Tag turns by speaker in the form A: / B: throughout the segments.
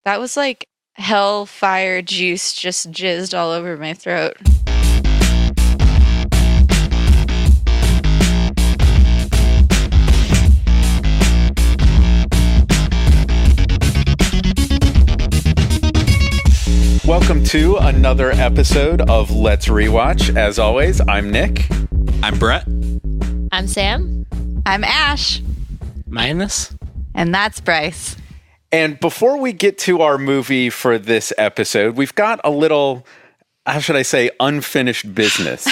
A: That was like hellfire juice just jizzed all over my throat.
B: Welcome to another episode of Let's Rewatch. As always, I'm Nick.
C: I'm Bret.
D: I'm Sam.
A: I'm Ash.
E: Minus.
A: And that's Bryce.
B: And before we get to our movie for this episode, we've got a little, how should I say, unfinished business.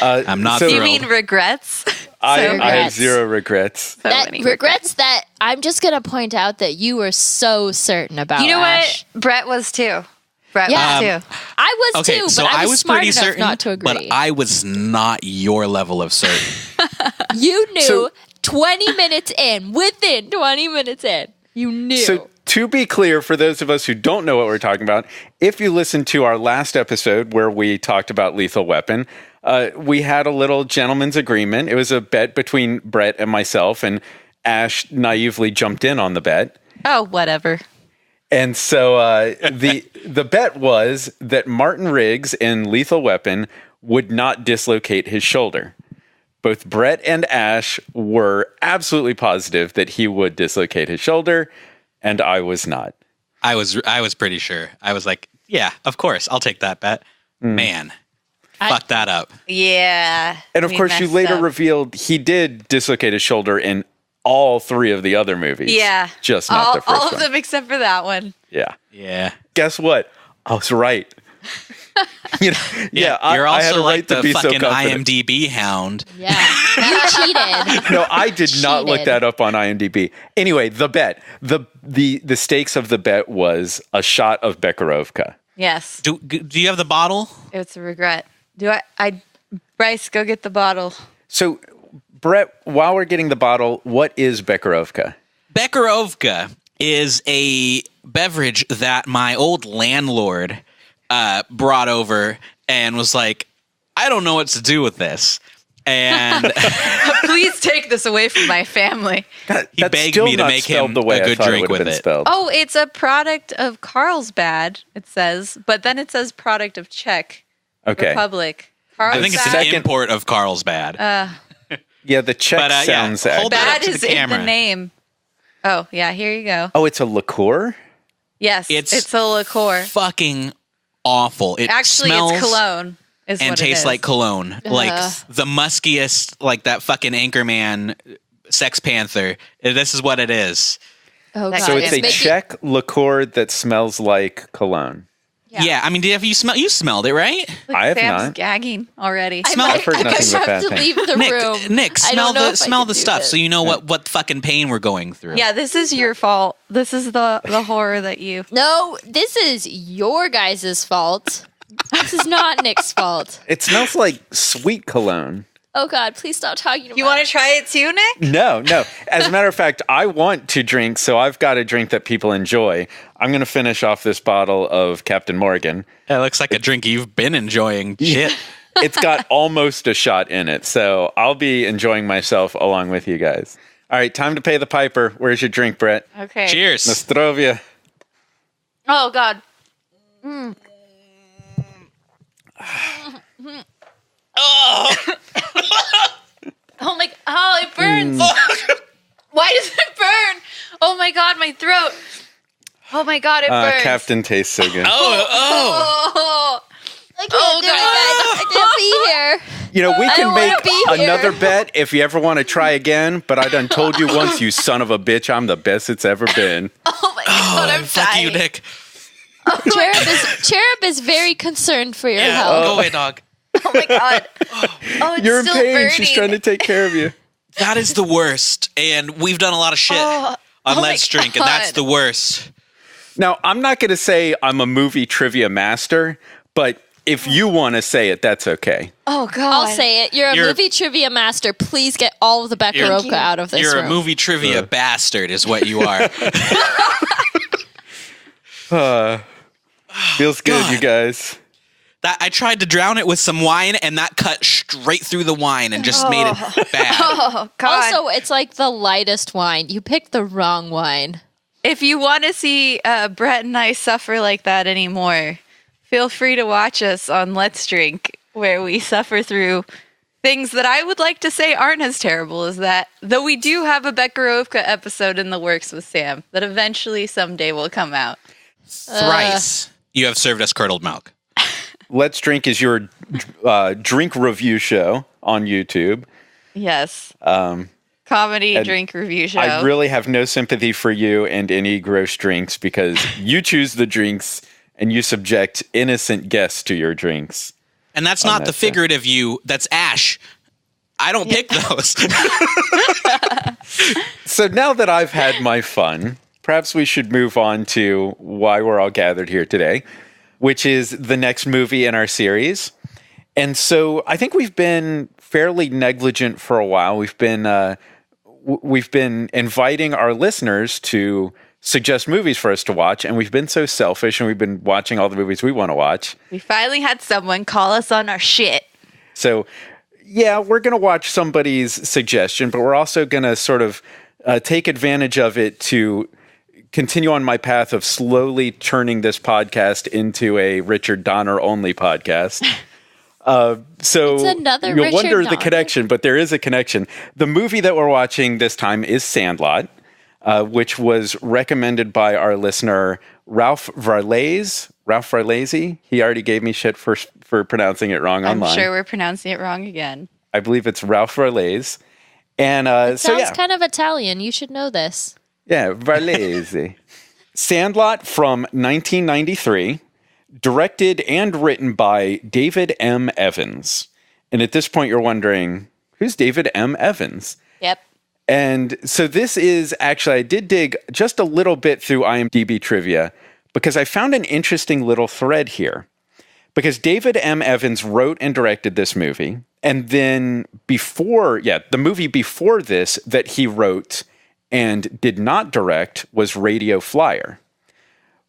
C: I'm not
A: Do
C: thrilled.
A: you mean regrets?
B: I have
D: regrets.
B: zero regrets.
A: So
D: That
A: many
D: regrets that I'm just going to point out that you were so certain about.
A: You know
D: Ash.
A: what? Brett was too. Brett
D: Yeah.
A: was too.
D: I was
C: Okay,
D: too,
C: so
D: but I
C: I
D: was
C: was
D: smart
C: pretty
D: enough
C: certain,
D: not to agree.
C: but I was not your level of certain.
D: You knew
B: So-
D: 20 minutes in, within 20 minutes in, you knew.
B: So to be clear, for those of us who don't know what we're talking about, if you listened to our last episode where we talked about Lethal Weapon, we had a little gentleman's agreement. It was a bet between Bret and myself, and Ash naively jumped in on the bet.
A: Oh, whatever.
B: And so the bet was that Martin Riggs in Lethal Weapon would not dislocate his shoulder. Both Bret and Ash were absolutely positive that he would dislocate his shoulder, and I was not.
C: I was pretty sure. I was like, yeah, of course, I'll take that bet. Man, fuck that up.
A: Yeah.
B: And of
A: we
B: course, you
A: messed
B: later
A: up.
B: revealed he did dislocate his shoulder in all three of the other movies.
A: Yeah.
B: Just not the first
A: all
B: one.
A: of them except for that one.
B: Yeah.
C: Yeah.
B: Guess what? I was right. You know,
C: You're
B: I had
C: also
B: a right
C: like
B: to
C: the
B: be so
C: fucking
B: confident.
C: IMDb hound.
D: yeah, you cheated.
B: No, I did not look
D: Cheated.
B: that up on IMDb. Anyway, the bet, the stakes of the bet was a shot of Bekarovka.
A: Yes.
C: Do you have the bottle?
A: It's a regret. Bryce, go get the bottle.
B: So, Bret, while we're getting the bottle, what is Bekarovka?
C: Bekarovka is a beverage that my old landlord brought over and was like, I don't know what to do with this. And
A: Please take this away from my family.
C: he
B: That's
C: begged
B: still
C: me to
B: not
C: make
B: spelled
C: him
B: the way
C: a
B: I
C: good
B: thought
C: drink
B: it would have
C: with
B: been
C: it.
B: spelled.
A: Oh, it's a product of Carlsbad, it says, but then it says product of Czech
B: Okay.
A: Republic.
C: I think it's an
B: Second-
C: import of Carlsbad.
B: Yeah, the Czech
C: But, yeah,
B: sounds
C: hold it up
A: Bad
C: to
A: is
C: the
A: in the
C: camera.
A: name. Oh, yeah, here you go.
B: Oh, it's a liqueur?
A: Yes,
C: It's
A: it's a liqueur.
C: fucking awful. It
A: Actually,
C: smells
A: it's cologne. Is
C: and
A: what it
C: tastes
A: is.
C: like cologne. Like the muskiest, like that fucking Anchorman Sex Panther. This is what it is.
D: Oh, God.
B: So it's a
D: making-
B: Czech liqueur that smells like cologne.
C: Yeah, I mean, you smelled it, right?
A: Look,
B: I have
A: Sam's
B: not.
A: gagging already.
B: I've heard
D: I
B: nothing but
D: have
B: bad
D: to
B: things.
D: leave the room.
C: Nick,
D: I
C: smell
D: don't know
C: the
D: if I
C: smell
D: can
C: the
D: do
C: stuff
D: this.
C: so you know what fucking pain we're going through.
A: Yeah, this is your fault. This is the horror that you.
D: No, this is your guys' fault. This is not Nick's fault.
B: It smells like sweet cologne.
D: Oh, God, please stop talking about
A: You want
D: it.
A: to try it too, Nick?
B: No. As a matter of fact, I want to drink, so I've got a drink that people enjoy. I'm going to finish off this bottle of Captain Morgan.
C: It looks like a drink you've been enjoying. Shit.
B: It's got almost a shot in it, so I'll be enjoying myself along with you guys. All right, time to pay the piper. Where's your drink, Bret?
A: Okay.
C: Cheers.
B: Nostrovia.
A: Oh, God. Oh, my. Oh, it burns. Why does it burn? Oh, my God, my throat. Oh, my God, it burns.
B: Captain tastes so good.
A: Oh.
D: I can't do it, guys. I can't be here.
B: You know, we can
D: don't wanna
B: make
D: be here.
B: another bet if you ever want to try again, but I done told you once, you son of a bitch, I'm the best it's ever been.
A: Oh, my God, I'm
C: Fuck
A: dying.
C: you, Nick.
D: Cherub is very concerned for your
C: Yeah,
D: health.
C: go away, dog.
A: Oh, my God. Oh, it's
B: You're in
A: still
B: pain.
A: burning.
B: She's trying to take care of you.
C: That is the worst. And we've done a lot of shit on
A: oh
C: Let's
A: my
C: Drink, and that's
A: God.
C: the worst.
B: Now, I'm not going to say I'm a movie trivia master, but if you want to say it, that's okay.
A: Oh, God.
D: I'll say it. You're a
C: You're-
D: movie trivia master. Please get all of the Bekarovka out of this
C: You're
D: room.
C: a movie trivia bastard is what you are.
B: Feels good,
C: God.
B: you guys.
C: That I tried to drown it with some wine, and that cut straight through the wine and just made it bad.
A: Oh, God.
D: Also, it's like the lightest wine. You picked the wrong wine.
A: if you want to see Brett and I suffer like that anymore, feel free to watch us on Let's Drink, where we suffer through things that I would like to say aren't as terrible as that. Though we do have a Bekarovka episode in the works with Sam that eventually someday will come out.
C: Thrice you have served us curdled milk.
B: Let's Drink is your drink review show on YouTube.
A: Yes. Comedy drink review show.
B: I really have no sympathy for you and any gross drinks because you choose the drinks and you subject innocent guests to your drinks.
C: And that's not the figurative you, that's Ash. I don't pick those.
B: So now that I've had my fun, perhaps we should move on to why we're all gathered here today, which is the next movie in our series. And so I think we've been fairly negligent for a while. We've been inviting our listeners to suggest movies for us to watch, and we've been so selfish, and we've been watching all the movies we want to watch.
A: We finally had someone call us on our shit.
B: So, yeah, we're going to watch somebody's suggestion, but we're also going to sort of take advantage of it to continue on my path of slowly turning this podcast into a Richard Donner only podcast. So
D: It's another
B: you'll
D: Richard
B: wonder the
D: Donner.
B: connection, but there is a connection. The movie that we're watching this time is Sandlot, which was recommended by our listener, Ralph Varlaze. Ralph Varlaze. He already gave me shit for pronouncing it wrong online.
A: I'm sure we're pronouncing it wrong again.
B: I believe it's Ralph Varlaze. And
D: Sounds kind of Italian. You should know this.
B: Yeah, Varlaze. Sandlot from 1993, directed and written by David M. Evans. And at this point, you're wondering, who's David M. Evans?
A: Yep.
B: And so this is actually, I did dig just a little bit through IMDb trivia because I found an interesting little thread here. Because David M. Evans wrote and directed this movie. And then the movie before this that he wrote and did not direct was Radio Flyer,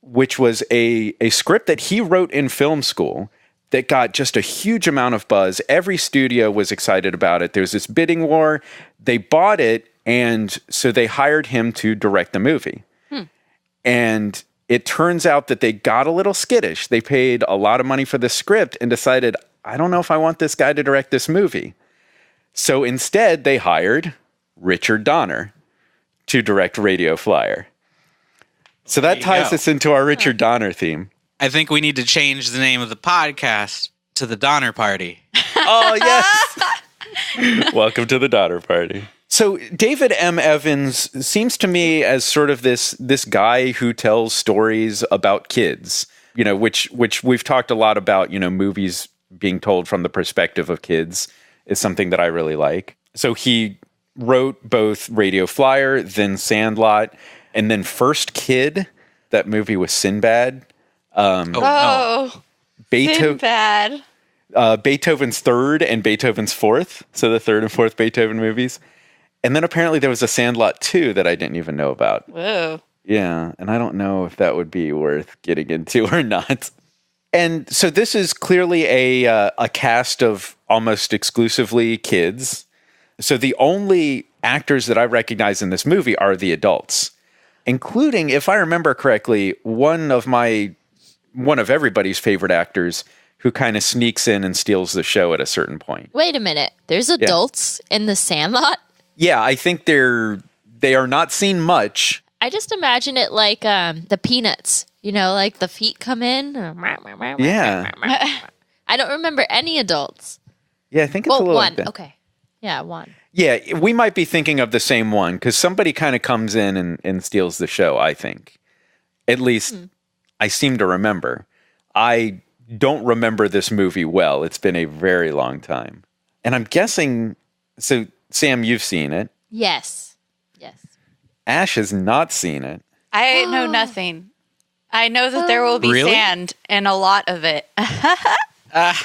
B: which was a script that he wrote in film school that got just a huge amount of buzz. Every studio was excited about it. There was this bidding war. They bought it, and so they hired him to direct the movie. And it turns out that they got a little skittish. They paid a lot of money for the script and decided, I don't know if I want this guy to direct this movie. So instead, they hired Richard Donner to direct Radio Flyer. So that ties us into our Richard Donner theme.
C: I think we need to change the name of the podcast to the Donner Party.
B: Oh, yes. Welcome to the Donner Party. So David M. Evans seems to me as sort of this guy who tells stories about kids, which we've talked a lot about, movies being told from the perspective of kids is something that I really like. So he wrote both Radio Flyer, then Sandlot, and then First Kid, that movie with Sinbad.
A: Sinbad.
B: Beethoven's Third and Beethoven's Fourth. So the third and fourth Beethoven movies. And then apparently there was a Sandlot 2 that I didn't even know about.
A: Whoa.
B: Yeah, and I don't know if that would be worth getting into or not. And so this is clearly a cast of almost exclusively kids. So the only actors that I recognize in this movie are the adults, including, if I remember correctly, one of everybody's favorite actors who kind of sneaks in and steals the show at a certain point.
D: Wait a minute. There's adults in the Sandlot?
B: Yeah, I think they are not seen much.
D: I just imagine it like the Peanuts. Like the feet come in.
B: Yeah.
D: I don't remember any adults.
B: Yeah, I think it's a little
D: one.
B: like that.
D: Okay. Yeah, one.
B: Yeah, we might be thinking of the same one because somebody kind of comes in and steals the show, I think. At least I seem to remember. I don't remember this movie well. It's been a very long time. And I'm guessing, so Sam, you've seen it.
D: Yes.
B: Ash has not seen it.
A: I know nothing. I know that there will be sand and a lot of it. That's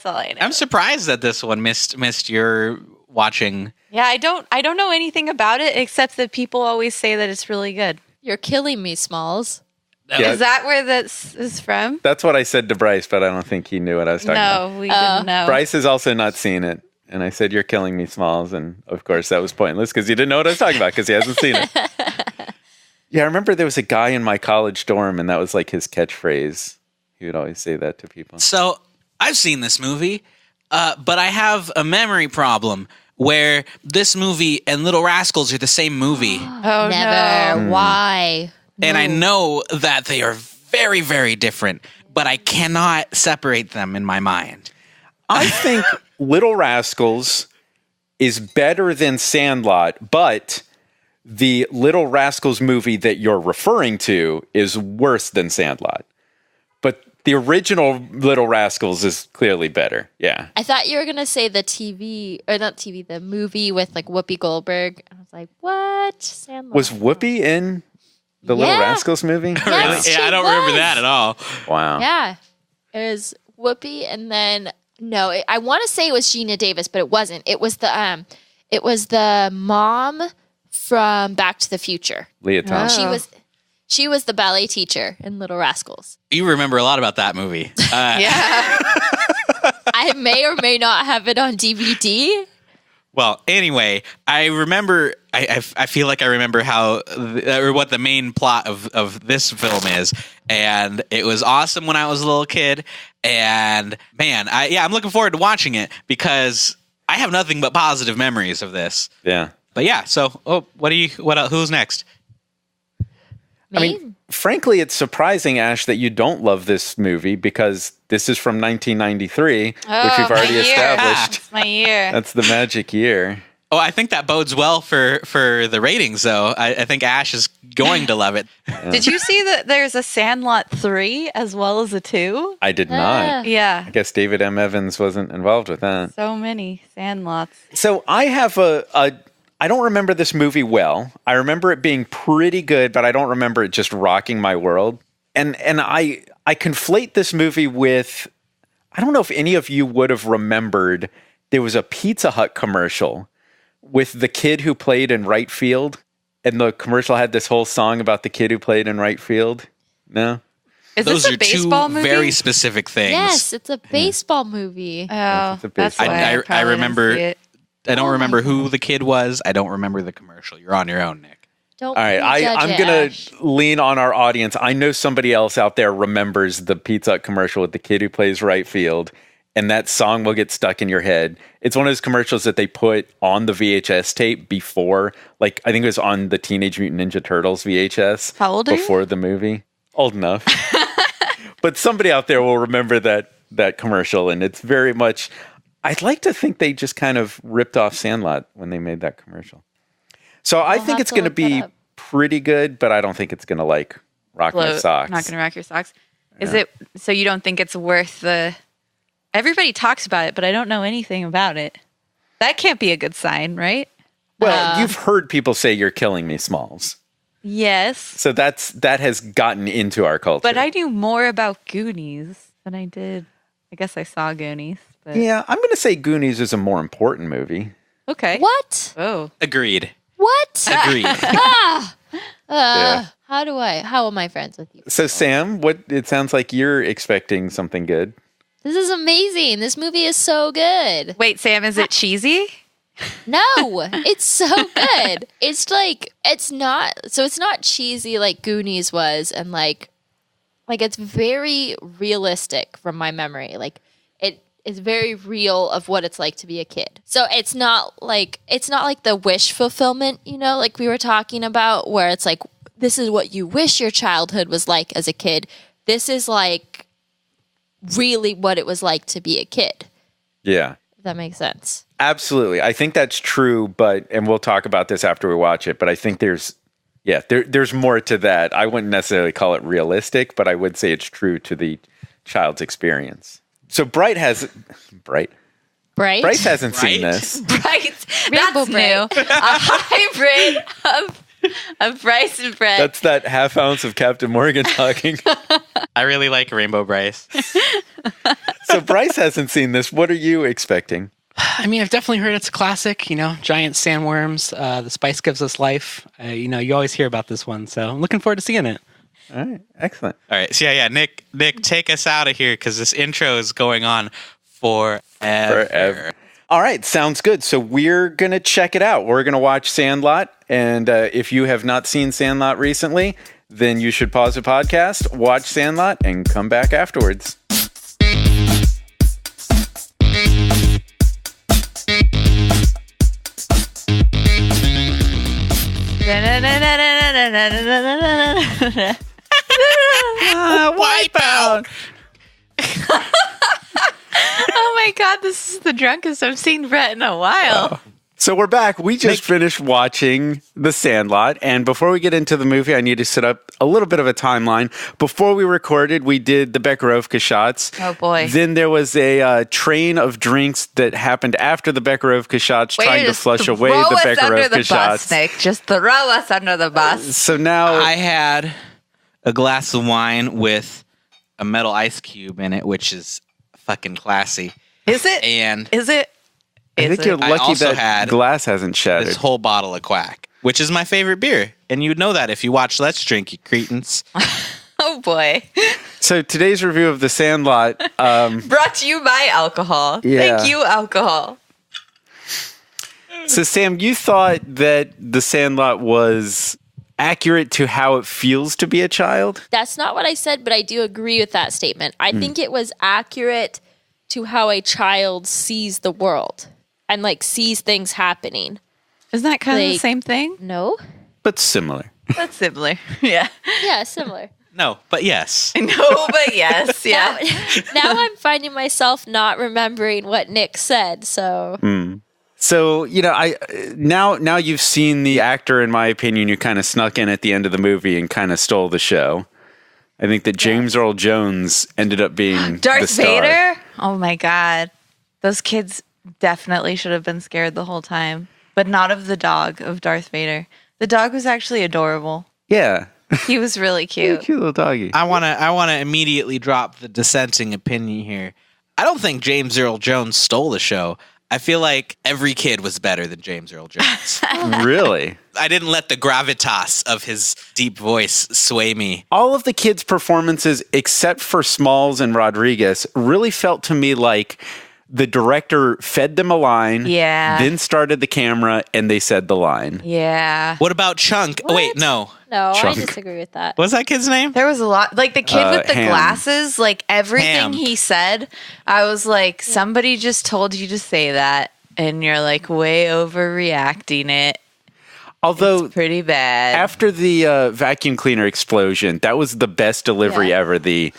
A: all I know.
C: I'm surprised that this one missed your watching.
A: Yeah, I don't know anything about it except that people always say that it's really good.
D: You're killing me, Smalls.
B: Yeah.
A: Is that where this is from?
B: That's what I said to Bryce, but I don't think he knew what I was talking about.
A: No, we didn't know.
B: Bryce has also not seen it. And I said, you're killing me, Smalls. And of course, that was pointless because he didn't know what I was talking about because he hasn't seen it. Yeah, I remember there was a guy in my college dorm, and that was like his catchphrase. He would always say that to people.
C: So I've seen this movie, but I have a memory problem where this movie and Little Rascals are the same movie.
A: Oh,
D: Never.
A: no.
D: Why?
C: And I
D: No.
C: know that they are very, very different, but I cannot separate them in my mind.
B: I think Little Rascals is better than Sandlot, but the Little Rascals movie that you're referring to is worse than Sandlot. But the original Little Rascals is clearly better. Yeah.
D: I thought you were gonna say the TV or not TV, the movie with like Whoopi Goldberg. I was like, what? Sandlot.
B: Was Whoopi in the Little
D: Yeah.
B: Rascals movie?
D: Yes,
C: Yeah, I
D: she
C: don't remember
D: was.
C: that at all.
B: Wow.
D: Yeah, it was Whoopi, and then I want to say it was Gina Davis, but it wasn't. It was the mom from Back to the Future.
B: Leah Thompson.
A: Oh.
D: She was the ballet teacher in Little Rascals.
C: You remember a lot about that movie.
A: Yeah.
D: I may or may not have it on DVD.
C: Well, anyway, I remember. I feel like I remember how or what the main plot of this film is, and it was awesome when I was a little kid. And man, I'm looking forward to watching it because I have nothing but positive memories of this.
B: Yeah.
C: But yeah, so who's next?
D: Me?
B: I mean, frankly, it's surprising, Ash, that you don't love this movie because this is from 1993, which we've
A: my
B: already
A: year.
B: established.
A: It's my year.
B: That's the magic year.
C: Oh, I think that bodes well for the ratings, though. I think Ash is going to love it.
A: Did you see that there's a Sandlot 3 as well as a 2?
B: I did not.
A: Yeah.
B: I guess David M. Evans wasn't involved with that.
A: So many Sandlots.
B: So I have I don't remember this movie well. I remember it being pretty good, but I don't remember it just rocking my world. And I conflate this movie with, I don't know if any of you would have remembered, there was a Pizza Hut commercial with the kid who played in right field. And the commercial had this whole song about the kid who played in right field. No?
A: Is
C: Those
A: this
C: are
A: a baseball
C: two
A: movie?
C: very specific things.
D: Yes, it's a baseball movie.
A: Oh,
B: It's a
A: that's
B: baseball.
A: why
C: I
A: probably didn't
C: remember-
A: see it.
C: I don't
D: Oh my
C: remember who
D: God.
C: the kid was. I don't remember the commercial. You're on your own, Nick.
D: Don't
B: All right,
D: prejudge
B: I'm
D: it,
B: going
D: Ash.
B: to lean on our audience. I know somebody else out there remembers the Pizza Hut commercial with the kid who plays right field, and that song will get stuck in your head. It's one of those commercials that they put on the VHS tape before, like I think it was on the Teenage Mutant Ninja Turtles VHS.
A: How old are you?
B: Before the movie. Old enough. But somebody out there will remember that commercial, and it's very much... I'd like to think they just kind of ripped off Sandlot when they made that commercial. So I think
D: have
B: it's
D: to
B: going to
D: look that
B: be
D: up.
B: pretty good, but I don't think it's going to like rock my
A: Float.
B: socks.
A: Not going to rock your socks. Is it, so you don't think it's worth the, everybody talks about it, but I don't know anything about it. That can't be a good sign, right?
B: Well, you've heard people say you're killing me, Smalls.
A: Yes.
B: So that has gotten into our culture.
A: But I knew more about Goonies than I did. I guess I saw Goonies. But
B: yeah, I'm going to say Goonies is a more important movie.
A: Okay.
D: What?
A: Oh.
C: Agreed.
D: What?
C: Agreed.
B: Yeah.
D: How am I friends with you?
B: So Sam, it sounds like you're expecting something good.
D: This is amazing. This movie is so good.
A: Wait, Sam, is it cheesy?
D: No, it's so good. It's not cheesy like Goonies was, and like it's very realistic from my memory. Like it is very real of what it's like to be a kid. So it's not like the wish fulfillment, like we were talking about, where it's like this is what you wish your childhood was like as a kid. This is like really what it was like to be a kid.
B: Yeah.
D: If that makes sense.
B: Absolutely. I think that's true, and we'll talk about this after we watch it, but I think there's more to that. I wouldn't necessarily call it realistic, but I would say it's true to the child's experience. So Bryce hasn't seen this.
A: Right.
D: Rainbow
A: That's new. A hybrid of Bryce and Bret.
B: That's that half ounce of Captain Morgan talking.
C: I really like Rainbow Bryce.
B: So Bryce hasn't seen this. What are you expecting?
E: I mean, I've definitely heard it's a classic, giant sandworms. The spice gives us life. You always hear about this one. So I'm looking forward to seeing it.
B: All right. Excellent.
C: All right. So yeah. Nick, take us out of here because this intro is going on forever.
B: All right. Sounds good. So we're going to check it out. We're going to watch Sandlot. And if you have not seen Sandlot recently, then you should pause the podcast, watch Sandlot, and come back afterwards.
C: Wipeout.
A: Oh my god, this is the drunkest I've seen Bret in a while.
B: So we're back. We just finished watching The Sandlot. And before we get into the movie, I need to set up a little bit of a timeline. Before we recorded, we did the Bekarovka shots.
A: Oh, boy.
B: Then there was a train of drinks that happened after the Bekarovka shots, trying to flush away the Bekarovka shots.
A: Nick. Just throw us under the bus.
B: So now
C: I had a glass of wine with a metal ice cube in it, which is fucking classy.
A: Is it?
C: And
A: Is it?
B: I think you're
C: I
B: lucky
C: also
B: that
C: had
B: glass hasn't shattered.
C: this whole bottle of Quack, which is my favorite beer. And you'd know that if you watch Let's Drink, you cretins.
A: Oh boy.
B: So today's review of The Sandlot,
A: Brought to you by alcohol.
B: Yeah.
A: Thank you, alcohol.
B: so Sam, you thought that The Sandlot was accurate to how it feels to be a child?
D: That's not what I said, but I do agree with that statement. I think it was accurate to how a child sees the world and like sees things happening.
A: Isn't that kind of the
D: Like-
A: same thing?
D: No?
B: But similar.
A: That's similar. Yeah.
D: Yeah, similar.
C: No, but yes.
A: No, but yes. Yeah.
D: Now I'm finding myself not remembering what Nick said, so
B: So, I now you've seen the actor, in my opinion, who kind of snuck in at the end of the movie and kind of stole the show. I think that James Earl Jones ended up being the
A: Darth
B: star.
A: Vader? Oh my god. Those kids definitely should have been scared the whole time. But not of the dog, of Darth Vader. The dog was actually adorable.
B: Yeah.
A: He was really cute.
B: Cute little doggy.
C: I wanna immediately drop the dissenting opinion here. I don't think James Earl Jones stole the show. I feel like every kid was better than James Earl Jones.
B: Really?
C: I didn't let the gravitas of his deep voice sway me.
B: All of the kids' performances, except for Smalls and Rodriguez, really felt to me like the director fed them a line,
A: Yeah.
B: then started the camera, and they said the line.
A: Yeah.
C: What about Chunk? Oh, wait, no.
D: no,
B: Chunk.
D: I disagree with that.
C: What's that kid's name?
A: There was a lot. Like the kid with the
B: Ham.
A: glasses, like everything
C: Ham.
A: he said, I was like, somebody just told you to say that. And you're like way overreacting it.
B: Although,
A: Pretty bad.
B: after the vacuum cleaner explosion, that was the best delivery
D: Yeah.
B: ever. We've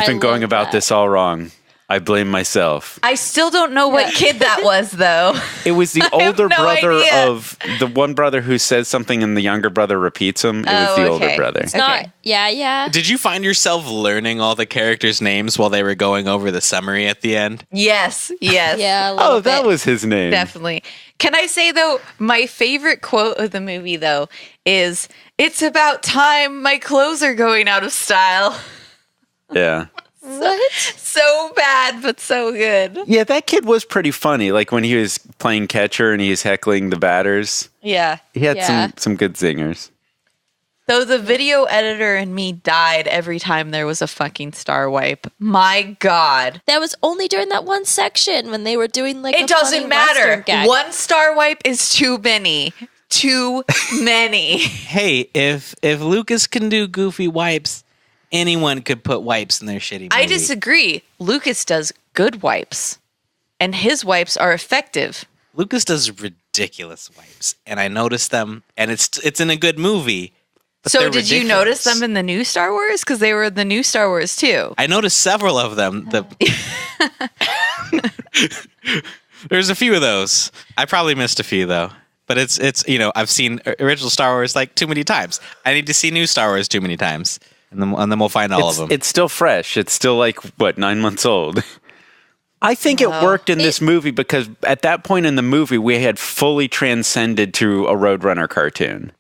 D: I
B: been going
D: love
B: about
D: that.
B: this all wrong. I blame myself.
A: I still don't know what kid that was, though.
B: It was the
A: have
B: older
A: no
B: brother
A: idea.
B: of the one brother who says something and the younger brother repeats him. It was the older
A: okay.
B: brother.
D: It's not, yeah.
C: Did you find yourself learning all the characters' names while they were going over the summary at the end?
A: Yes. Yes.
D: Yeah, a little
B: Oh, that
D: bit.
B: was his name.
A: Definitely. Can I say, though, my favorite quote of the movie, though, is, "It's about time my clothes are going out of style."
B: Yeah.
D: What?
A: So bad, but so good.
B: Yeah, that kid was pretty funny. Like when he was playing catcher and he was heckling the batters.
A: Yeah.
B: He had
D: Yeah.
B: some good zingers.
A: Though the video editor and me died every time there was a fucking star wipe. My God.
D: That was only during that one section when they were doing like
A: It
D: a
A: doesn't
D: funny
A: matter.
D: Western gag.
A: One star wipe is too many. Too many.
C: Hey, if Lucas can do goofy wipes, anyone could put wipes in their shitty movie.
A: I disagree. Lucas does good wipes, and his wipes are effective.
C: Lucas does ridiculous wipes, and I noticed them, and it's in a good movie. but
A: So
C: they're
A: did you
C: ridiculous.
A: notice them in the new Star Wars? Because they were in the new Star Wars too.
C: I noticed several of them. There's a few of those. I probably missed a few though. But it's I've seen original Star Wars like too many times. I need to see new Star Wars too many times, and then we'll find all of them.
B: It's still fresh. It's still like, 9 months old? I think it worked in this movie because at that point in the movie, we had fully transcended to a Roadrunner cartoon.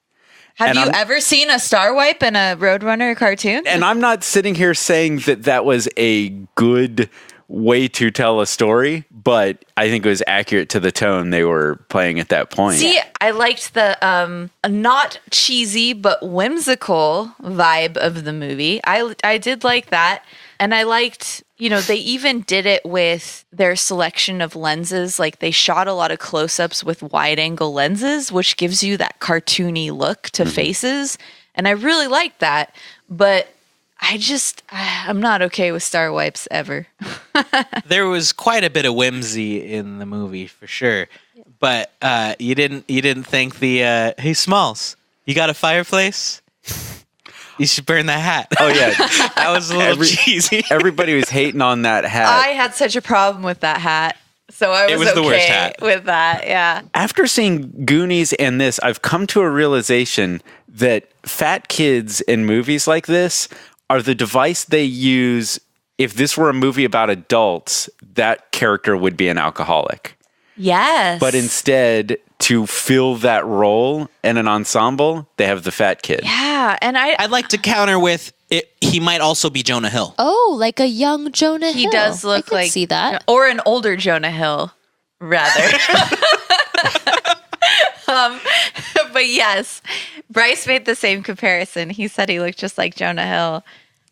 A: Have
B: And
A: you
B: I'm-
A: ever seen a star wipe in a Roadrunner cartoon?
B: And I'm not sitting here saying that was a good way to tell a story, but I think it was accurate to the tone they were playing at that point.
A: See, I liked the not cheesy but whimsical vibe of the movie. I did like that. And I liked, they even did it with their selection of lenses. Like they shot a lot of close-ups with wide angle lenses, which gives you that cartoony look to faces. And I really liked that. But I'm not okay with star wipes ever.
C: There was quite a bit of whimsy in the movie for sure. But you didn't think the hey Smalls, you got a fireplace? You should burn that hat.
B: Oh yeah,
C: that was a little cheesy.
B: Everybody was hating on that hat.
A: I had such a problem with that hat. So I was
C: the worst
A: okay
C: hat.
A: with that. Yeah.
B: After seeing Goonies and this, I've come to a realization that fat kids in movies like this are the device they use. If this were a movie about adults, that character would be an alcoholic.
A: Yes.
B: But instead, to fill that role in an ensemble, they have the fat kid.
A: Yeah, and
C: I'd like to counter with it. He might also be Jonah Hill.
D: Oh, like a young Jonah Hill.
A: he does look
D: I could
A: like
D: see that.
A: or an older Jonah Hill, rather. But yes, Bryce made the same comparison. He said he looked just like Jonah Hill.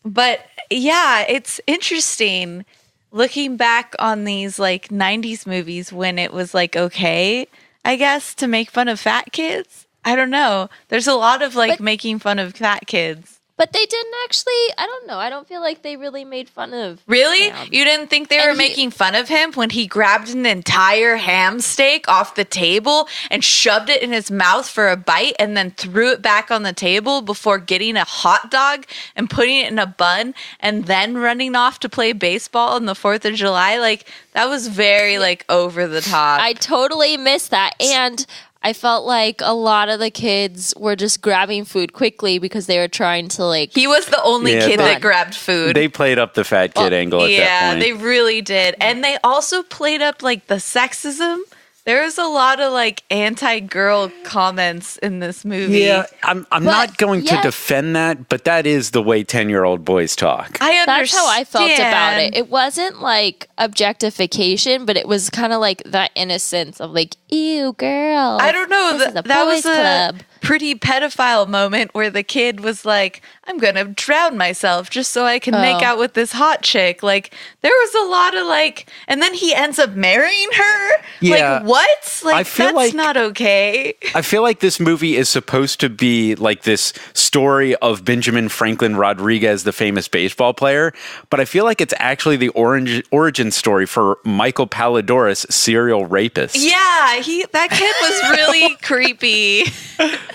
A: But yeah, it's interesting looking back on these like 90s movies when it was like okay, I guess, to make fun of fat kids. I don't know. There's a lot of like making fun of fat kids.
D: But they didn't actually, I don't know. I don't feel like they really made fun of
A: Really?
D: him.
A: You didn't think they were
D: And
A: making fun of him when he grabbed an entire ham steak off the table and shoved it in his mouth for a bite and then threw it back on the table before getting a hot dog and putting it in a bun and then running off to play baseball on the 4th of July? Like, that was very, like, over the top.
D: I totally missed that. And I felt like a lot of the kids were just grabbing food quickly because they were trying to like.
A: He was the only
B: Yeah,
A: kid
B: they-
A: that grabbed food.
B: They played up the fat kid angle at that
A: Yeah,
B: point.
A: they really did. And they also played up like the sexism. There was a lot of like anti-girl comments in this movie.
B: Yeah, I'm not going to
D: yes.
B: defend that, but that is the way 10-year-old boys talk.
A: I understand.
D: That's how I felt about it. It wasn't like objectification, but it was kind of like that innocence of like, ew, girl.
A: I don't know.
D: This is a
A: That was
D: boys' club.
A: a pretty pedophile moment where the kid was like, I'm going to drown myself just so I can make
D: Oh.
A: out with this hot chick. Like, there was a lot of like, and then he ends up marrying her.
B: Yeah.
A: Like, what? Like,
B: I feel
A: that's
B: like-
A: not okay.
B: I feel like this movie is supposed to be like this story of Benjamin Franklin Rodriguez, the famous baseball player, but I feel like it's actually the origin story for Michael Palladorus, serial rapist.
A: Yeah, that kid was really creepy.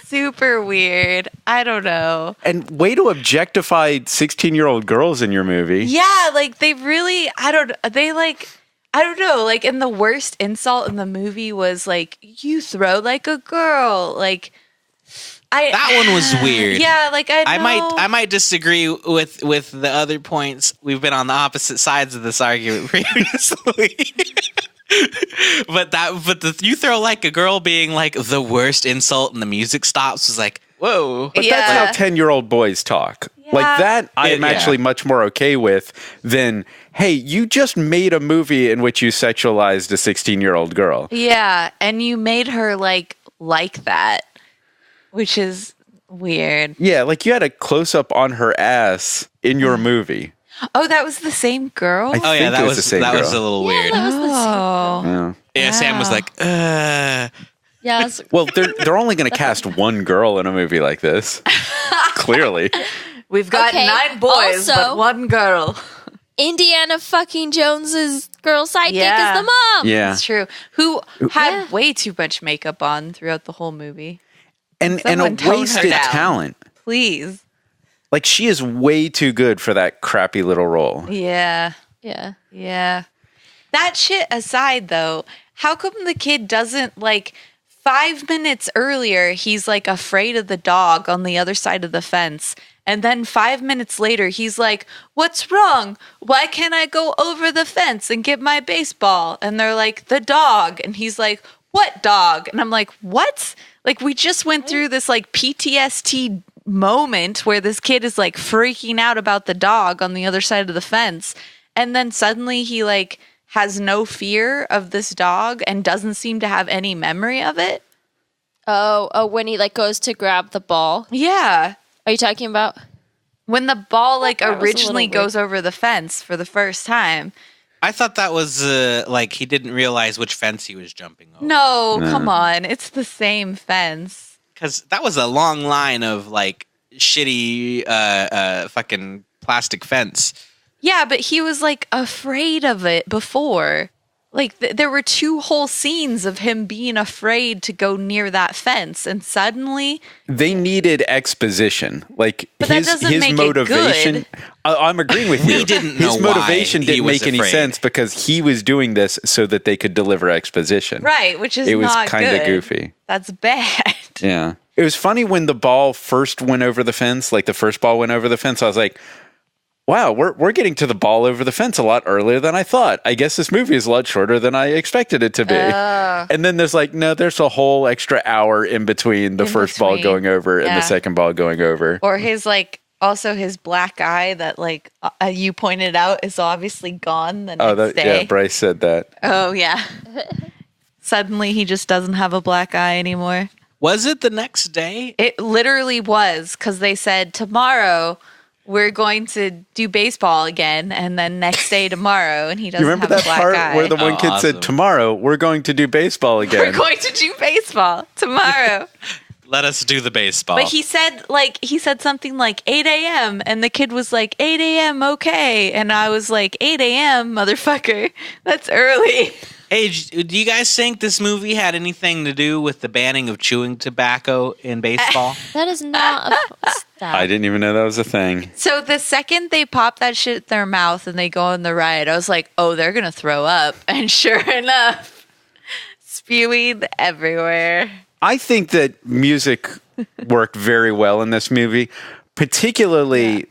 A: Super weird. I don't know.
B: And way to objectify 16-year-old girls in your movie.
A: Yeah, like they really, I don't know, like, and the worst insult in the movie was like, you throw like a girl. Like,
C: That one was weird.
A: Yeah, like
C: I might disagree with the other points. We've been on the opposite sides of this argument previously. But you throw like a girl being like the worst insult and the music stops was like, whoa.
B: But
A: Yeah.
B: that's how 10-year-old boys talk. Like that I am
C: Yeah.
B: actually much more okay with than, hey, you just made a movie in which you sexualized a 16-year-old girl.
A: Yeah, and you made her like that, which is weird.
B: Yeah, like you had a close-up on her ass in your movie.
A: Oh, that was the same girl?
B: I
C: Oh yeah,
B: think
C: that
B: it
C: was
B: the same
C: that was a
B: girl.
C: little weird.
A: Oh.
B: Yeah.
C: Yeah, Sam was
A: Wow.
C: like,
D: Yeah, it's-
B: Well, they're only going to cast one girl in a movie like this. Clearly.
A: We've got
D: Okay,
A: 9 boys,
D: also-
A: but 1 girl.
D: Indiana fucking Jones's girl sidekick
A: Yeah.
D: is the mom.
B: Yeah.
A: That's true. Who had
D: Yeah.
A: way too much makeup on throughout the whole movie.
B: And a
A: Someone tone her
B: wasted
A: down.
B: talent.
A: Please.
B: Like she is way too good for that crappy little role.
A: Yeah.
D: Yeah.
A: Yeah. That shit aside, though, how come the kid doesn't, like, 5 minutes earlier, he's, like, afraid of the dog on the other side of the fence. And then 5 minutes later, he's like, what's wrong? Why can't I go over the fence and get my baseball? And they're like, the dog. And he's like, what dog? And I'm like, what? Like, we just went through this, like, PTSD moment where this kid is, like, freaking out about the dog on the other side of the fence. And then suddenly he, like, has no fear of this dog and doesn't seem to have any memory of it.
D: Oh, when he like goes to grab the ball.
A: Yeah.
D: Are you talking about?
A: When the ball like
D: That was a
A: originally
D: little weird.
A: goes over the fence for the first time.
C: I thought that was like he didn't realize which fence he was jumping over.
A: No, come on. It's the same fence.
C: Because that was a long line of like shitty fucking plastic fence.
A: Yeah, but he was like afraid of it before. Like there were 2 whole scenes of him being afraid to go near that fence, and suddenly
B: They needed exposition. Like
A: But that
B: his
A: doesn't
B: his
A: make it
B: motivation.
A: good.
B: I'm agreeing with you.
C: We didn't know
B: his
C: why
B: motivation
C: he
B: didn't
C: was
B: make any
C: afraid.
B: sense because he was doing this so that they could deliver exposition.
A: right, which is
B: It was
A: not
B: kind of
A: good.
B: goofy.
A: That's bad.
B: Yeah. It was funny when the ball first went over the fence, like the first ball went over the fence. I was like, wow, we're getting to the ball over the fence a lot earlier than I thought. I guess this movie is a lot shorter than I expected it to be. And then there's like, no, there's a whole extra hour in between the
A: In
B: first ball
A: between.
B: going over and
A: Yeah.
B: the second ball going over.
A: Or his like also his black eye that like you pointed out is obviously gone the next day.
B: Yeah, Bryce said that.
A: Oh yeah. Suddenly he just doesn't have a black eye anymore.
C: Was it the next day?
A: It literally was because they said tomorrow we're going to do baseball again, and then next day tomorrow, and he doesn't
B: You remember
A: have
B: that
A: a black
B: part
A: eye.
B: where the one kid
C: awesome.
B: said, tomorrow we're going to do baseball
A: we're
B: again?
A: going to do baseball tomorrow.
C: Let us do the baseball.
A: But he said something like 8 a.m. and the kid was like 8 a.m. okay, and I was like 8 a.m. motherfucker, that's early.
C: Hey, do you guys think this movie had anything to do with the banning of chewing tobacco in baseball?
D: That is not a stop.
B: I didn't even know that was a thing.
A: So the second they pop that shit in their mouth and they go on the ride, I was like, oh, they're gonna throw up, and sure enough, spewing everywhere.
B: I think that music worked very well in this movie, particularly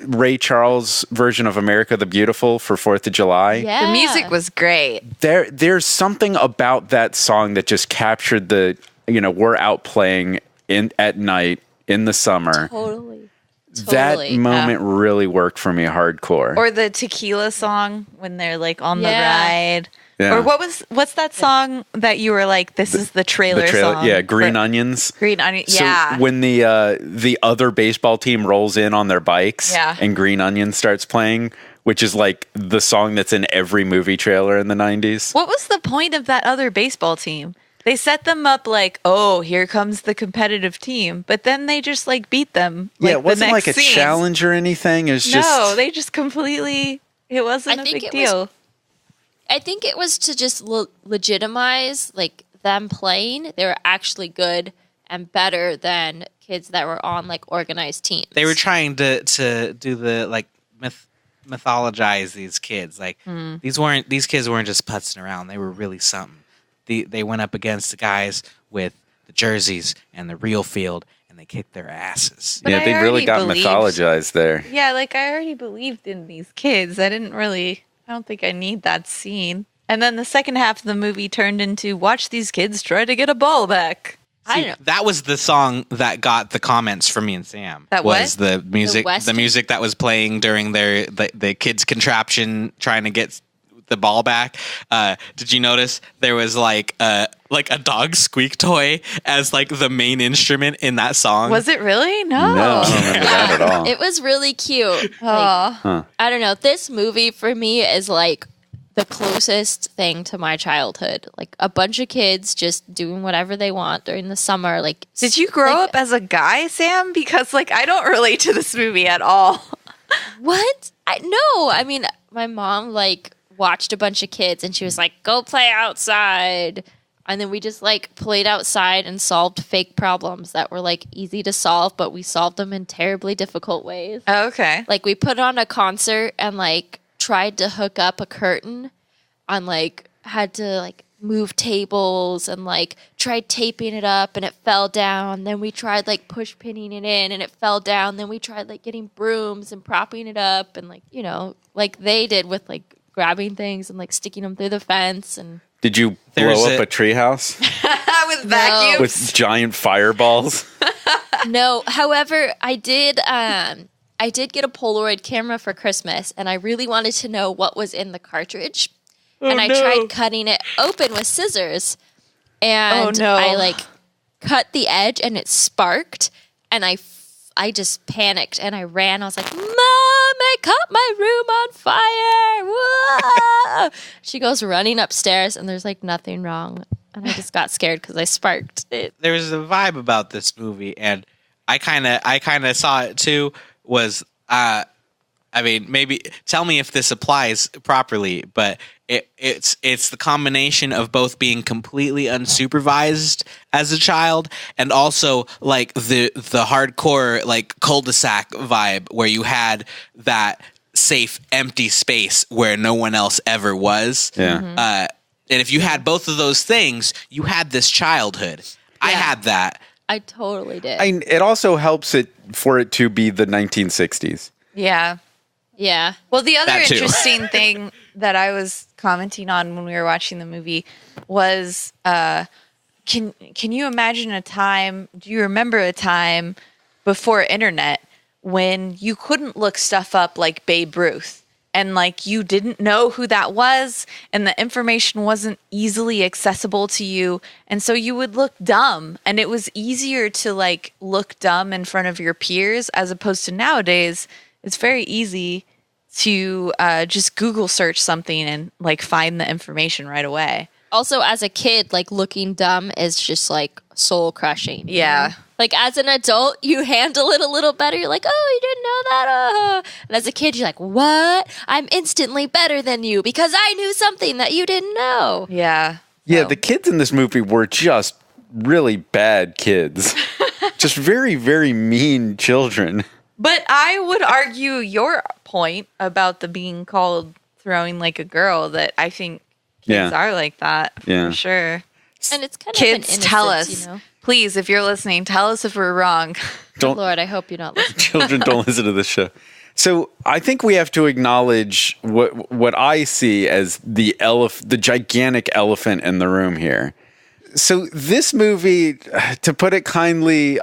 B: Ray Charles' version of America the Beautiful for 4th of July.
D: Yeah.
A: The music was great.
B: There's something about that song that just captured the, we're out playing at night in the summer.
D: Totally.
B: That moment really worked for me hardcore.
A: Or the tequila song when they're like on the
D: Yeah.
A: ride.
B: Yeah.
A: Or what's that song that you were like, this is the trailer song?
B: yeah, Green
A: for-
B: Onions.
A: Green Onion.
B: So
A: Yeah.
B: when the other baseball team rolls in on their bikes
A: Yeah.
B: and Green Onion starts playing, which is like the song that's in every movie trailer in the 90s.
A: What was the point of that other baseball team? They set them up like, oh, here comes the competitive team, but then they just like beat them.
B: Yeah,
A: like,
B: it wasn't
A: the
B: like a
A: next scenes.
B: challenge or anything. It was just
A: No, they just completely. It wasn't
D: I
A: a
D: think
A: big
D: it was-
A: deal.
D: I think it was to just legitimize like them playing. They were actually good and better than kids that were on like organized teams.
C: They were trying to do the like mythologize these kids. Like these kids weren't just putzing around. They were really something. They went up against the guys with the jerseys and the real field, and they kicked their asses.
A: But
B: yeah,
A: I
B: they really
A: already
B: got
A: believed-
B: mythologized there.
A: Yeah, like I already believed in these kids. I don't think I need that scene. And then the second half of the movie turned into watch these kids try to get a ball back.
D: I don't know.
C: That was the song that got the comments from me and Sam.
A: That
C: was
A: what?
C: the music. The
D: Western?
C: music that was playing during the kids' contraption trying to get the ball back. Did you notice there was like a dog squeak toy as like the main instrument in that song?
A: Was it really? No.
B: No, I don't remember that at all.
D: It was really cute. Like,
A: Aw.
D: I don't know. This movie for me is like the closest thing to my childhood. Like a bunch of kids just doing whatever they want during the summer. Like,
A: Did you grow
D: like,
A: up as a guy, Sam? Because like I don't relate to this movie at all.
D: What? No. I mean, my mom like watched a bunch of kids and she was like, "Go play outside." And then we just like played outside and solved fake problems that were like easy to solve, but we solved them in terribly difficult ways.
A: Okay.
D: Like we put on a concert and like tried to hook up a curtain on like had to like move tables and like tried taping it up and it fell down. Then we tried like push pinning it in and it fell down. Then we tried like getting brooms and propping it up and like, like they did with like grabbing things and like sticking them through the fence. And
B: Did you
C: There's
B: blow up
C: a-
B: a treehouse
A: With vacuums.
B: with giant fireballs?
D: no, however, I did get a Polaroid camera for Christmas and I really wanted to know what was in the cartridge. And I tried cutting it open with scissors. And
A: Oh, no.
D: I like cut the edge and it sparked and I I just panicked and I ran. I was like, Mom, I caught my room on fire. Whoa! She goes running upstairs and there's like nothing wrong. And I just got scared because I sparked it.
C: There's a vibe about this movie, and I kind of saw it too. Was I mean, maybe tell me if this applies properly, but it's the combination of both being completely unsupervised as a child and also like the hardcore like cul-de-sac vibe where you had that safe empty space where no one else ever was.
B: Yeah.
C: And if you had both of those things, you had this childhood. I had that.
D: I totally did.
B: It also helps for it to be the 1960s.
A: Yeah.
D: Yeah.
A: Well, the other
C: That too.
A: interesting thing that I was commenting on when we were watching the movie was, can you imagine a time? Do you remember a time before internet when you couldn't look stuff up like Babe Ruth? And like you didn't know who that was, and the information wasn't easily accessible to you, and so you would look dumb. And it was easier to like look dumb in front of your peers as opposed to nowadays. It's very easy to just Google search something and like find the information right away.
D: Also, as a kid, like looking dumb is just like soul crushing.
A: Yeah.
D: Like as an adult, you handle it a little better. You're like, oh, you didn't know that. Oh. And as a kid, you're like, what? I'm instantly better than you because I knew something that you didn't know.
A: Yeah.
B: Yeah,
A: So-
B: the kids in this movie were just really bad kids. Just very, very mean children.
A: But I would argue your point about the being called throwing like a girl, that I think kids are like that
B: Yeah.
A: for sure.
D: And it's kind
A: Kids,
D: of an
A: tell
D: innocence,
A: us.
D: you know?
A: Please, if you're listening, tell us if we're wrong.
B: Don't
D: Lord, I hope you're not listening.
B: children don't listen to this show. So I think we have to acknowledge what I see as the gigantic elephant in the room here. So this movie, to put it kindly,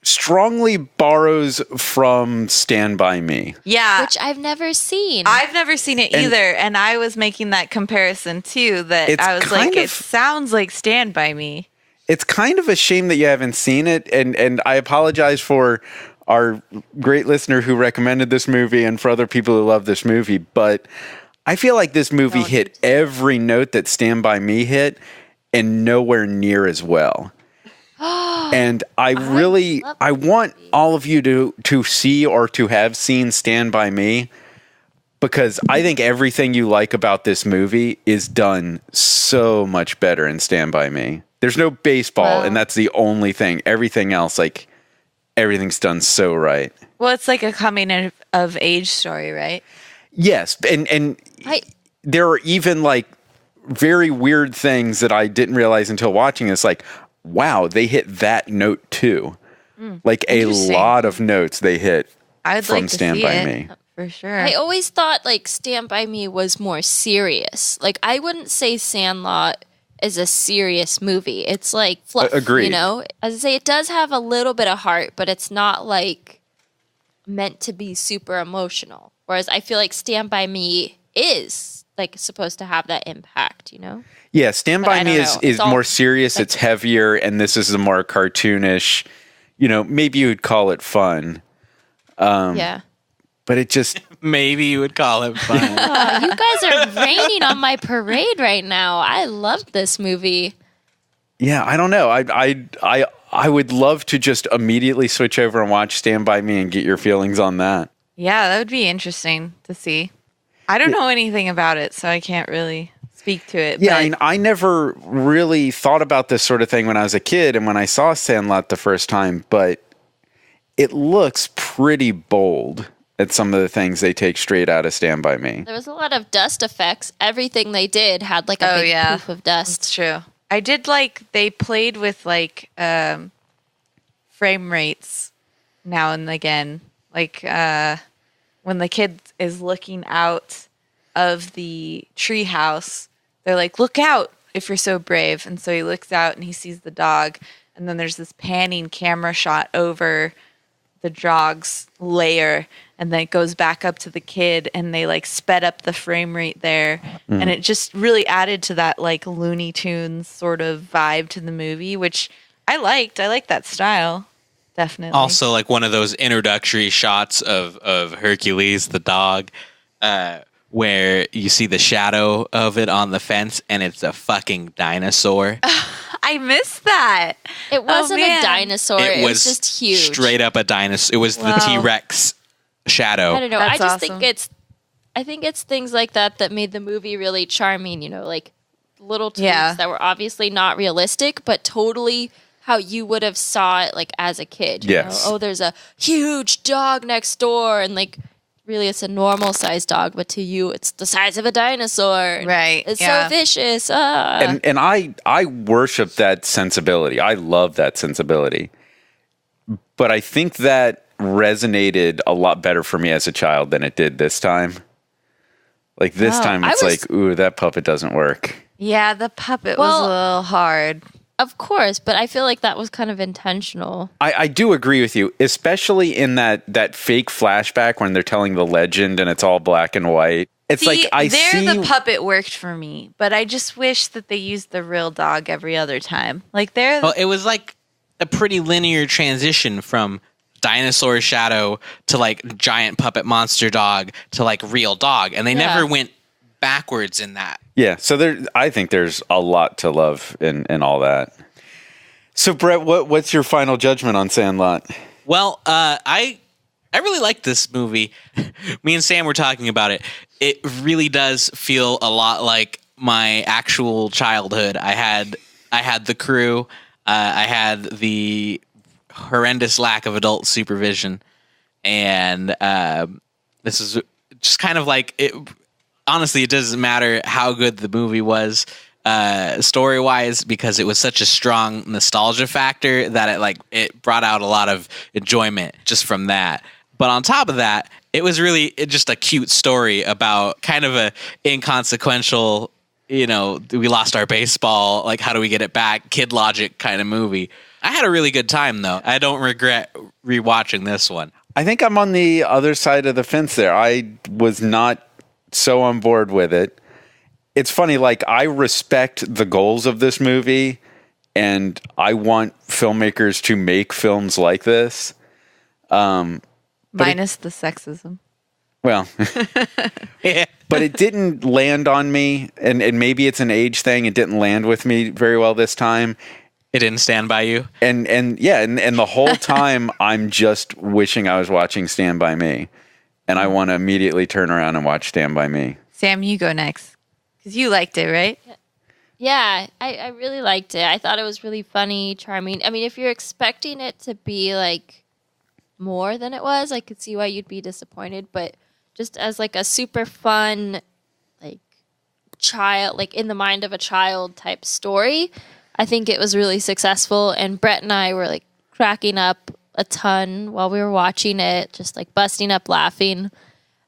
B: strongly borrows from Stand By Me.
A: Yeah.
D: Which I've never seen.
A: I've never seen it
B: And-
A: either, and I was making that comparison too, that
B: It's
A: I was like,
B: kind
A: it
B: of-
A: sounds like Stand By Me.
B: It's kind of a shame that you haven't seen it, and I apologize for our great listener who recommended this movie and for other people who love this movie, but I feel like this movie hit every note that Stand By Me hit and nowhere near as well. And I want all of you to see or to have seen Stand By Me, because I think everything you like about this movie is done so much better in Stand By Me. There's no baseball, and that's the only thing. Everything else, like, everything's done so right.
A: Well, it's like a coming of age story, right?
B: Yes, and there are even like very weird things that I didn't realize until watching this. Like, wow, they hit that note too. Like a
A: Interesting.
B: lot of notes they hit
A: I'd
B: from
A: like to
B: Stand
A: see
B: By
A: it,
B: Me.
A: for sure.
D: I always thought like Stand By Me was more serious. Like I wouldn't say Sandlot is a serious movie. It's like fluff,
B: Agreed.
D: you know? As I say, it does have a little bit of heart, but it's not like meant to be super emotional. Whereas I feel like Stand By Me is like supposed to have that impact, you know?
B: Yeah, Stand
D: But
B: By
D: I
B: Me
D: don't
B: is
D: know. It's all-
B: more serious. It's heavier, and this is a more cartoonish. You know, maybe you would call it fun,
D: Yeah.
B: but it just
C: Maybe you would call it fun.
D: Oh, you guys are raining on my parade right now. I love this movie.
B: yeah, I don't know. I would love to just immediately switch over and watch Stand By Me and get your feelings on that.
A: Yeah, that would be interesting to see. I don't know anything about it, so I can't really speak to it.
B: Yeah,
A: but
B: I mean, I never really thought about this sort of thing when I was a kid and when I saw Sandlot the first time, but it looks pretty bold at some of the things they take straight out of Stand By Me.
D: There was a lot of dust effects. Everything they did had like a
A: Oh,
D: big
A: yeah.
D: poof of dust.
A: it's true. I did like they played with like frame rates now and again. Like when the kid is looking out of the tree house, they're like, "Look out if you're so brave." And so he looks out and he sees the dog, and then there's this panning camera shot over the dog's lair, and then it goes back up to the kid, and they like sped up the frame rate there, and it just really added to that like Looney Tunes sort of vibe to the movie, which I liked. I liked that style. Definitely.
C: Also, like one of those introductory shots of Hercules, the dog, where you see the shadow of it on the fence, and it's a fucking dinosaur.
A: I missed that.
D: It wasn't
A: man.
D: a dinosaur. It was just huge.
C: Straight up a dinosaur. It was the
A: Wow.
C: T-Rex shadow.
D: I don't know.
A: That's
D: I just
A: awesome.
D: think it's things like that made the movie really charming. You know, like little tweaks
A: Yeah.
D: that were obviously not realistic, but totally how you would have saw it like as a kid. You
B: Yes.
D: know? Oh, there's a huge dog next door, and like really it's a normal sized dog, but to you it's the size of a dinosaur. And
A: Right,
D: It's
A: yeah.
D: so vicious. Ah.
B: And I worship that sensibility. I love that sensibility. But I think that resonated a lot better for me as a child than it did this time. Like this
D: Wow.
B: time
D: I
B: it's
D: was-
B: like, ooh, that puppet doesn't work.
A: Yeah, the puppet was
D: Well-
A: a little hard.
D: Of course, but I feel like that was kind of intentional.
B: I do agree with you, especially in that fake flashback when they're telling the legend and it's all black and white. It's
A: See,
B: like I
A: there
B: see
A: the puppet worked for me, but I just wish that they used the real dog every other time. Like there,
C: Well, it was like a pretty linear transition from dinosaur shadow to like giant puppet monster dog to like real dog, and they
D: Yeah.
C: never went backwards in that.
B: Yeah, so I think there's a lot to love in all that. So Brett, what's your final judgment on Sandlot?
C: Well, I really like this movie. Me and Sam were talking about it. It really does feel a lot like my actual childhood. I had the crew. I had the horrendous lack of adult supervision, and this is just kind of like it. Honestly, it doesn't matter how good the movie was story-wise, because it was such a strong nostalgia factor that it brought out a lot of enjoyment just from that. But on top of that, it was really just a cute story about kind of a inconsequential, we lost our baseball, like how do we get it back, kid logic kind of movie. I had a really good time, though. I don't regret rewatching this one.
B: I think I'm on the other side of the fence there. I was not so on board with it. It's funny, like I respect the goals of this movie and I want filmmakers to make films like this.
A: minus the sexism.
B: Well,
C: Yeah.
B: but it didn't land on me, and maybe it's an age thing. It didn't land with me very well this time.
C: It didn't stand by you.
B: And the whole time I'm just wishing I was watching Stand By Me. And I want to immediately turn around and watch Stand By Me.
A: Sam, you go next because you liked it, right?
D: Yeah, I really liked it. I thought it was really funny, charming. I mean, if you're expecting it to be like more than it was, I could see why you'd be disappointed. But just as like a super fun, like child, like in the mind of a child type story, I think it was really successful. And Brett and I were like cracking up a ton while we were watching it, just like busting up laughing.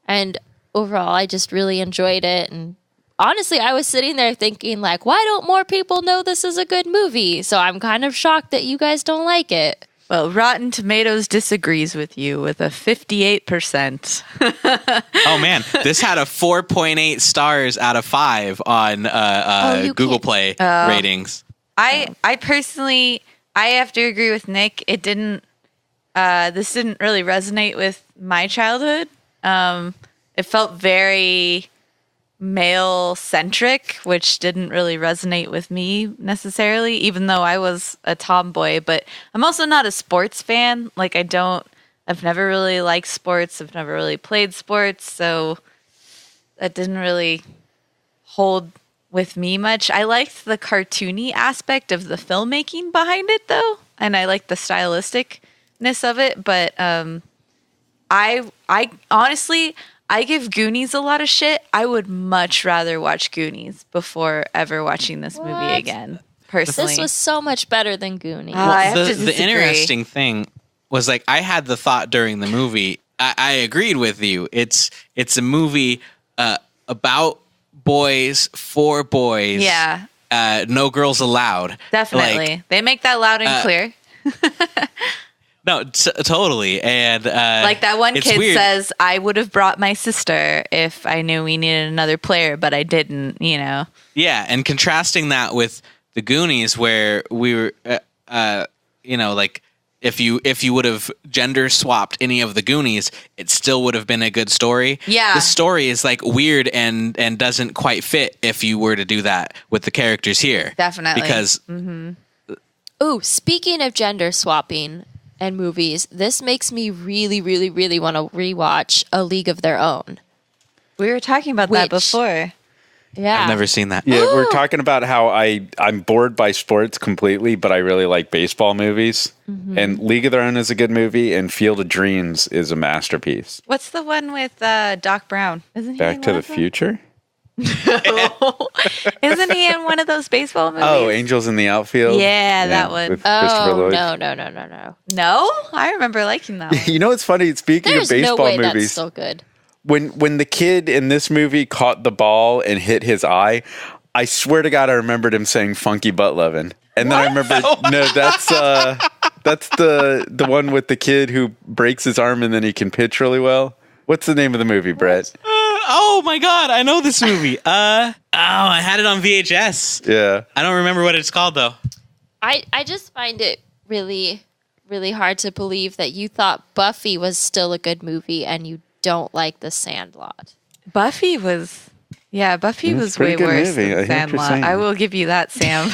D: And overall, I just really enjoyed it. And honestly, I was sitting there thinking, like, why don't more people know this is a good movie? So I'm kind of shocked that you guys don't like it.
A: Well, Rotten Tomatoes disagrees with you with a 58%.
C: Oh man, this had a 4.8 stars out of 5 on
D: you
C: Google
D: can't-
C: Play ratings.
A: I personally, I have to agree with Nick. It didn't. This didn't really resonate with my childhood. It felt very male centric, which didn't really resonate with me necessarily, even though I was a tomboy. But I'm also not a sports fan. Like I've never really liked sports. I've never really played sports. So that didn't really hold with me much. I liked the cartoony aspect of the filmmaking behind it though. And I liked the stylisticness of it. But I honestly, I give Goonies a lot of shit. I would much rather watch Goonies before ever watching this movie
D: What?
A: again. Personally,
D: This was so much better than Goonies.
A: I have to
C: the
A: disagree.
C: interesting thing was like I had the thought during the movie. I agreed with you. It's a movie about boys for boys.
A: Yeah,
C: No girls allowed.
A: definitely.
C: Like,
A: They make that loud and clear.
C: no, totally. And
A: Like that one
C: it's
A: kid
C: weird.
A: says, "I would have brought my sister if I knew we needed another player, but I didn't." You know.
C: Yeah, and contrasting that with the Goonies, where we were, like if you would have gender swapped any of the Goonies, it still would have been a good story.
A: Yeah.
C: The story is like weird and doesn't quite fit if you were to do that with the characters here.
A: Definitely.
C: Because
D: Ooh, speaking of gender swapping and movies, this makes me really, really, really want to rewatch A League of Their Own.
A: We were talking about that
D: Which-
A: before.
D: Yeah.
C: I've never seen that.
B: Yeah, we're talking about how I'm bored by sports completely, but I really like baseball movies. And League of Their Own is a good movie, and Field of Dreams is a masterpiece.
A: What's the one with Doc Brown? Isn't he
B: Back
A: in
B: to
A: one
B: the
A: of them?
B: Future?
A: Isn't he in one of those baseball movies?
B: Oh, Angels in the Outfield?
A: Yeah, that one.
B: With Christopher
D: Oh,
B: Lloyd.
D: no.
A: No? I remember liking that one.
B: You know what's funny? Speaking
D: There's
B: of
D: no
B: baseball
D: way that's
B: movies,
D: still good.
B: when the kid in this movie caught the ball and hit his eye, I swear to God, I remembered him saying "funky butt lovin'," and then I remembered no, that's the one with the kid who breaks his arm and then he can pitch really well. What's the name of the movie, Brett?
C: Oh my God, I know this movie. I had it on VHS.
B: Yeah,
C: I don't remember what it's called though.
D: I just find it really, really hard to believe that you thought Buffy was still a good movie and you don't like The Sandlot.
A: Buffy was way
B: a pretty
A: worse
B: good movie. I
A: than
B: hear what you're
A: Sandlot.
B: saying.
A: I will give you that, Sam.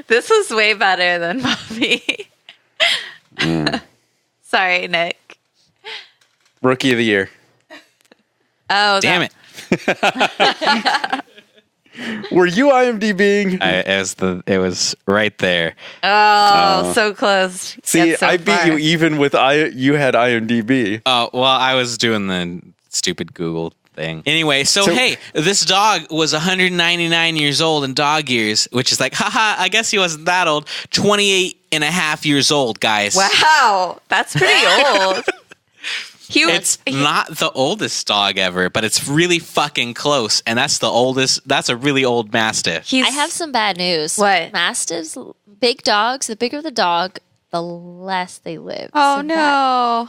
A: This was way better than Buffy. Sorry, Nick.
B: Rookie of the Year.
A: Oh,
C: Damn it!
B: Were you IMDbing?
C: It was right there.
A: Oh, so close.
B: See,
A: Yet so
B: I beat
A: far.
B: you even with you had IMDb.
C: Oh, well, I was doing the stupid Google thing. Anyway, so hey, this dog was 199 years old in dog years, which is like, haha, I guess he wasn't that old. 28 and a half years old, guys.
A: Wow, that's pretty old.
C: It's not the oldest dog ever, but it's really fucking close. And that's the oldest. That's a really old Mastiff.
A: He's,
D: I have some bad news.
A: What?
D: Mastiffs, big dogs, the bigger the dog, the less they live.
A: Oh
D: So
A: no,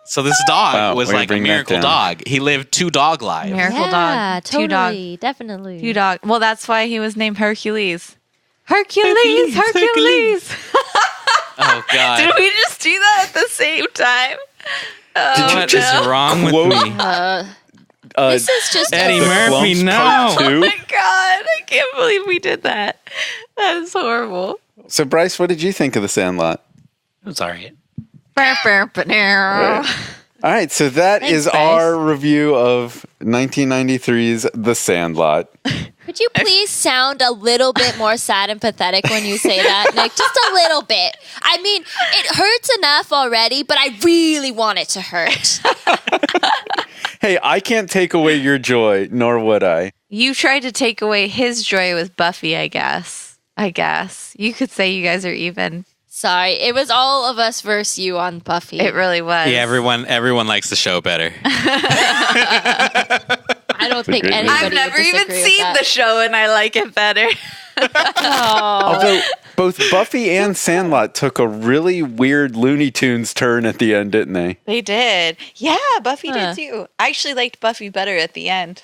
C: So this dog
B: Wow,
C: was
B: way to
C: like a
B: bring that
C: miracle
B: down.
C: dog. He lived 2 dog lives.
A: miracle
D: yeah,
A: dog,
D: totally, definitely.
A: 2 dog. Well, that's why he was named Hercules. Hercules.
C: Oh God!
A: Did we just do that at the same time?
B: Did you
C: What
B: just
C: is wrong with
B: quote-
C: me?
D: This is just
C: Eddie
B: The
C: Murphy,
B: Clumps
C: no.
B: Part
A: Oh
B: 2?
A: my god, I can't believe we did that. That is horrible.
B: So, Bryce, what did you think of The Sandlot?
E: It was all right.
B: All right, so that
D: Thanks,
B: is
D: Bryce.
B: our review of 1993's The Sandlot.
D: Could you please sound a little bit more sad and pathetic when you say that, Nick? Just a little bit. I mean, it hurts enough already, but I really want it to hurt.
B: Hey, I can't take away your joy, nor would I.
A: You tried to take away his joy with Buffy, I guess. You could say you guys are even.
D: Sorry, it was all of us versus you on Buffy.
A: It really was.
C: Yeah, everyone likes the show better.
D: I don't think
B: great movie.
D: anybody
A: I've never
D: would
A: even
D: disagree with
A: seen
D: that.
A: the show and I like it better.
B: Although both Buffy and Sandlot took a really weird Looney Tunes turn at the end, didn't they?
A: They did. Yeah, Buffy
D: Huh.
A: did too. I actually liked Buffy better at the end.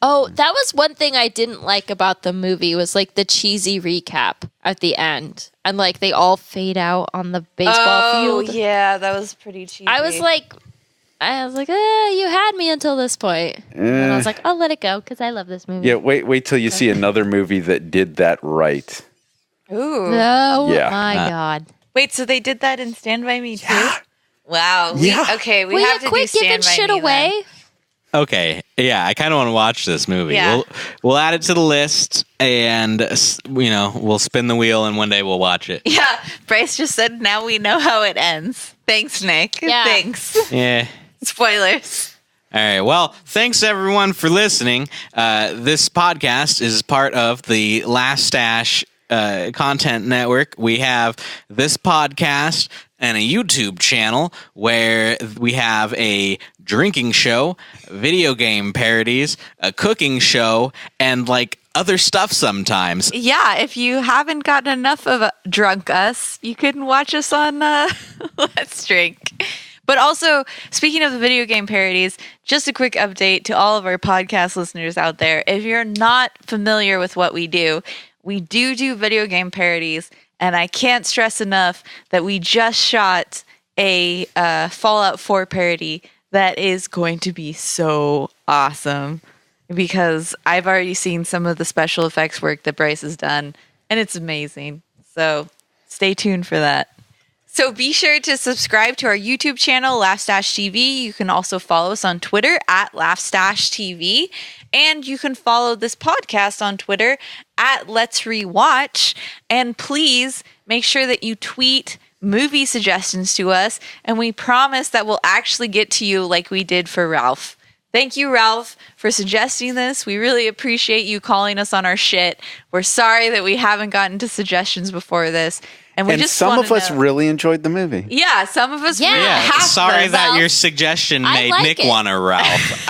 D: Oh, that was one thing I didn't like about the movie was like the cheesy recap at the end. And like they all fade out on the baseball field.
A: yeah, that was pretty cheesy.
D: I was like, you had me until this point. And I was like, I'll let it go because I love this movie.
B: Yeah, wait till you see another movie that did that right.
A: ooh.
D: Oh
B: Yeah.
D: my God.
A: Wait, so they did that in Stand By Me too? Wow.
B: Yeah.
A: Okay, we
D: Will
A: have
D: you
A: to do
D: quit giving
A: Stand By
D: shit
A: Me
D: away?
A: then.
C: Okay, yeah, I kind of want to watch this movie.
A: Yeah.
C: We'll add it to the list, and we'll spin the wheel, and one day we'll watch it.
A: Yeah, Bryce just said now we know how it ends. Thanks, Nick.
D: Yeah.
A: Thanks.
C: Yeah.
A: Spoilers.
C: All right. Well, thanks everyone for listening. This podcast is part of the Last Stash content network. We have this podcast and a YouTube channel where we have a drinking show, video game parodies, a cooking show, and like other stuff sometimes.
A: Yeah, if you haven't gotten enough of Drunk Us, you can watch us on Let's Drink. But also, speaking of the video game parodies, just a quick update to all of our podcast listeners out there. If you're not familiar with what we do video game parodies And I can't stress enough that we just shot a Fallout 4 parody that is going to be so awesome, because I've already seen some of the special effects work that Bryce has done, and it's amazing. So stay tuned for that. So be sure to subscribe to our YouTube channel, Laugh-TV. You can also follow us on Twitter at Laugh-TV. And you can follow this podcast on Twitter at Let's Rewatch. And please make sure that you tweet movie suggestions to us. And we promise that we'll actually get to you like we did for Ralph. Thank you, Ralph, for suggesting this. We really appreciate you calling us on our shit. We're sorry that we haven't gotten to suggestions before this. And just
B: some
A: wanna
B: of us
A: know.
B: really enjoyed the movie.
A: Yeah, some of us
D: Yeah.
A: really
C: Yeah,
A: half
C: sorry
A: of us.
C: that
D: Ralph.
C: your suggestion
D: I
C: made
D: like
C: Nick
D: it.
C: want to Ralph.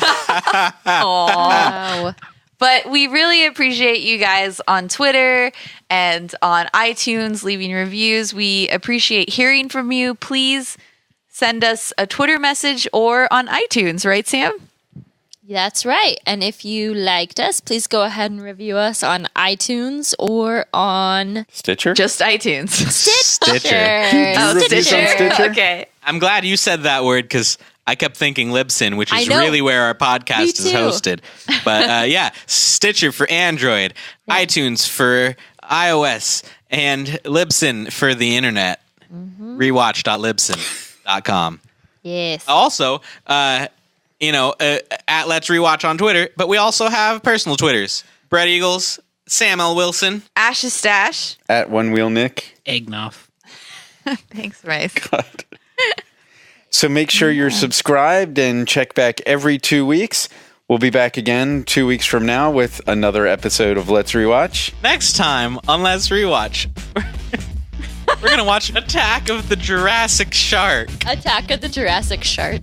A: Aw.
D: Wow.
A: But we really appreciate you guys on Twitter and on iTunes leaving reviews. We appreciate hearing from you. Please send us a Twitter message or on iTunes, right, Sam?
D: That's right. And if you liked us, please go ahead and review us on iTunes or on
B: Stitcher?
A: Just iTunes.
C: Stitcher.
A: Oh,
B: Reviews on Stitcher?
A: Okay.
C: I'm glad you said that word because I kept thinking Libsyn, which
D: I
C: is
D: know.
C: really where our
D: Me
C: podcast is
D: too.
C: hosted. But yeah, Stitcher for Android, iTunes for iOS, and Libsyn for the internet. Rewatch.libsyn.com.
D: Yes.
C: Also, at Let's Rewatch on Twitter, but we also have personal Twitters. Bret Eagles, Sam L. Wilson.
A: Ash's Stash.
B: At One Wheel Nick.
E: Eggnoff.
A: Thanks, Bryce.
B: So make sure you're subscribed and check back every 2 weeks. We'll be back again 2 weeks from now with another episode of Let's Rewatch.
C: Next time on Let's Rewatch, we're going to watch Attack of the Jurassic Shark.
D: Attack of the Jurassic Shark.